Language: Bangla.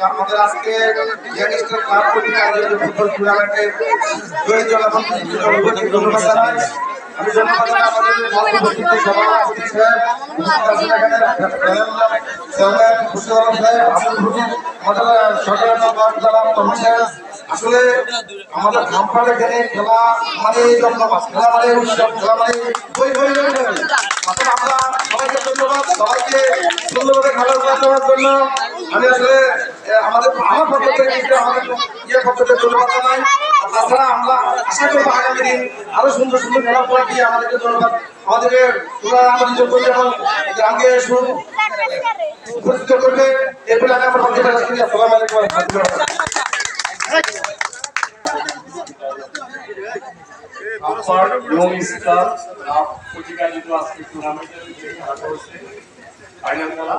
আমাদের আজকে ইয়াংস্টার ক্লাব কর্তৃক আয়োজিত ফুটবল টুর্নামেন্টের ধন্যবাদ জানাই। আমি ধন্যবাদ জানাই আমাদের মধ্যবর্তী সভাপতি সাহেব, আসলে আমাদের খামপাড়ে গেলে খেলা মানে জমজমাট, খেলা মানে উৎসব, খেলা মানে আমরা সবাইকে ধন্যবাদ, সবাইকে সুন্দরভাবে খেলা করার জন্য আমি আসলে আমার পক্ষ থেকে আমাদের পক্ষ থেকে ধন্যবাদ জানাই। তাছাড়া আমরা আশা করবো আগামী দিন আরো সুন্দর সুন্দর খেলা করা দিয়ে আমাদেরকে ধন্যবাদ, আমাদেরকে পুরা আনন্দিত করবে এবং গ্রামকে সুপরিচিত করবে। এরপরে আমি আমার বক্তব্য শেষ করি। আসসালামু আলাইকুম। পত্রিকায় আজকে টুর্নামেন্টের খেলা করেছে ফাইনাল খেলা।